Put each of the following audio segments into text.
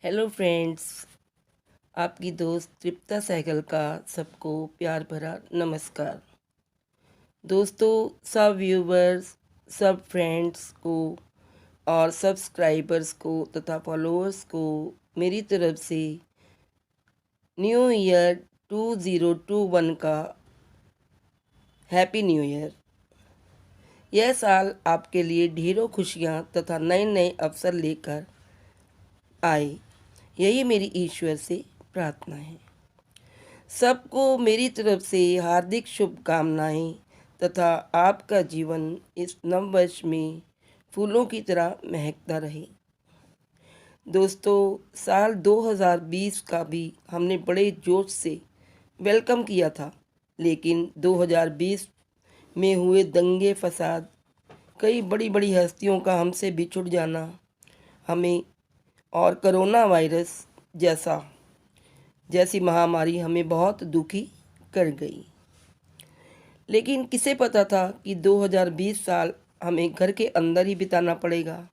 Hello friends, आपकी दोस्त तृप्ता सहगल का सबको प्यार भरा नमस्कार। दोस्तों, सब व्यूवर्स, सब फ्रेंड्स को और सब्सक्राइबर्स को तथा फॉलोअर्स को मेरी तरफ से न्यू ईयर 2021 का हैप्पी न्यू ईयर। यह साल आपके लिए ढेरों खुशियाँ तथा नए नए अवसर लेकर आए, यही मेरी ईश्वर से प्रार्थना है। सबको मेरी तरफ से हार्दिक शुभकामनाएं तथा आपका जीवन इस नव वर्ष में फूलों की तरह महकता रहे। दोस्तों, साल 2020 का भी हमने बड़े जोश से वेलकम किया था, लेकिन 2020 में हुए दंगे फसाद, कई बड़ी बड़ी हस्तियों का हमसे बिछुड़ जाना हमें और कोरोना वायरस जैसी महामारी हमें बहुत दुखी कर गई। लेकिन किसे पता था कि 2020 साल हमें घर के अंदर ही बिताना पड़ेगा।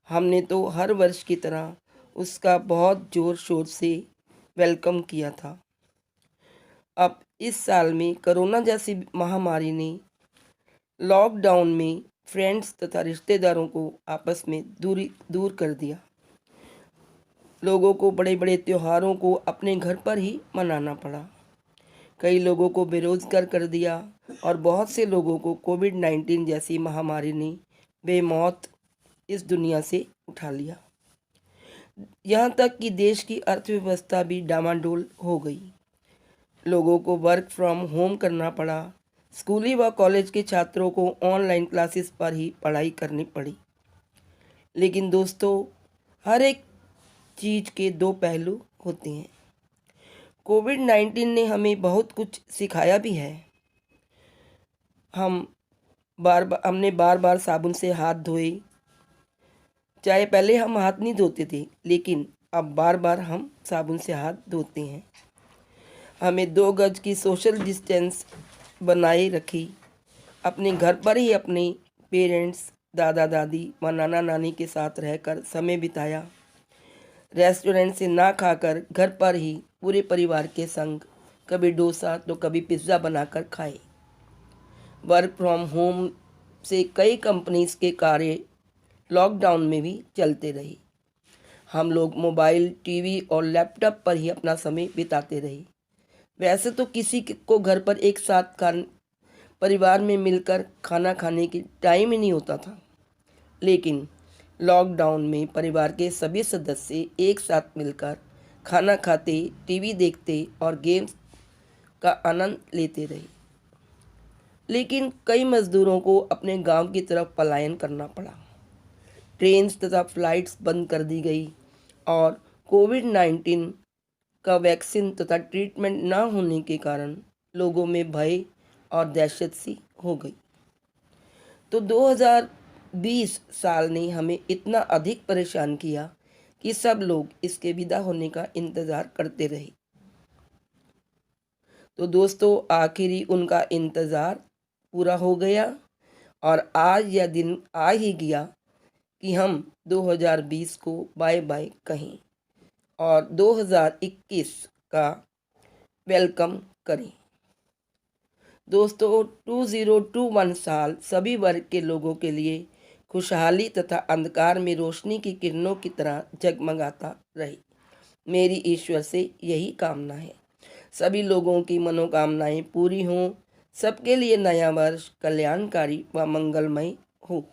हमने तो हर वर्ष की तरह उसका बहुत ज़ोर शोर से वेलकम किया था। अब इस साल में कोरोना जैसी महामारी ने लॉकडाउन में फ्रेंड्स तथा रिश्तेदारों को आपस में दूर कर दिया। लोगों को बड़े बड़े त्योहारों को अपने घर पर ही मनाना पड़ा। कई लोगों को बेरोजगार कर दिया और बहुत से लोगों को कोविड-19 जैसी महामारी ने बेमौत इस दुनिया से उठा लिया। यहाँ तक कि देश की अर्थव्यवस्था भी डामाडोल हो गई। लोगों को वर्क फ्रॉम होम करना पड़ा। स्कूली व कॉलेज के छात्रों को ऑनलाइन क्लासेस पर ही पढ़ाई करनी पड़ी। लेकिन दोस्तों, हर एक चीज़ के दो पहलू होते हैं। कोविड-19 ने हमें बहुत कुछ सिखाया भी है। हमने बार बार साबुन से हाथ धोए। चाहे पहले हम हाथ नहीं धोते थे, लेकिन अब बार बार हम साबुन से हाथ धोते हैं। हमें 2 गज की सोशल डिस्टेंस बनाए रखी। अपने घर पर ही अपने पेरेंट्स, दादा दादी व नाना नानी के साथ रहकर समय बिताया। रेस्टोरेंट से ना खाकर घर पर ही पूरे परिवार के संग कभी डोसा तो कभी पिज़्ज़ा बनाकर खाए। वर्क फ्रॉम होम से कई कंपनीज के कार्य लॉकडाउन में भी चलते रहे। हम लोग मोबाइल, टीवी और लैपटॉप पर ही अपना समय बिताते रहे। वैसे तो किसी को घर पर एक साथ परिवार में मिलकर खाना खाने की टाइम ही नहीं होता था, लेकिन लॉकडाउन में परिवार के सभी सदस्य एक साथ मिलकर खाना खाते, टीवी देखते और गेम्स का आनंद लेते रहे। लेकिन कई मज़दूरों को अपने गांव की तरफ पलायन करना पड़ा। ट्रेन्स तथा फ्लाइट्स बंद कर दी गई और कोविड-19 का वैक्सीन तथा ट्रीटमेंट न होने के कारण लोगों में भय और दहशत सी हो गई। तो 2020 साल ने हमें इतना अधिक परेशान किया कि सब लोग इसके विदा होने का इंतज़ार करते रहे। तो दोस्तों, आखिरी उनका इंतज़ार पूरा हो गया और आज यह दिन आ ही गया कि हम 2020 को बाय बाय कहें और 2021 का वेलकम करें। दोस्तों, 2021 साल सभी वर्ग के लोगों के लिए खुशहाली तथा अंधकार में रोशनी की किरणों की तरह जगमगाता रहे। मेरी ईश्वर से यही कामना है। सभी लोगों की मनोकामनाएं पूरी हों, सबके लिए नया वर्ष कल्याणकारी व मंगलमय हो।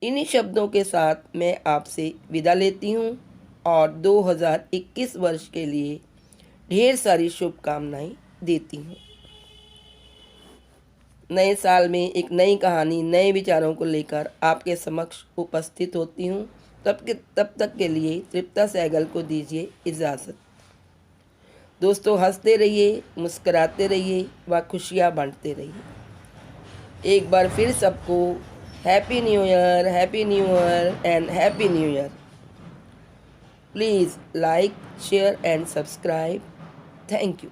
इन्हीं शब्दों के साथ मैं आपसे विदा लेती हूँ और 2021 वर्ष के लिए ढेर सारी शुभकामनाएं देती हूँ। नए साल में एक नई कहानी, नए विचारों को लेकर आपके समक्ष उपस्थित होती हूँ। तब तक के लिए तृप्ता सहगल को दीजिए इजाज़त। दोस्तों, हंसते रहिए, मुस्कुराते रहिए व खुशियाँ बांटते रहिए। एक बार फिर सबको happy new year and happy new year. Please like, share and subscribe. Thank you.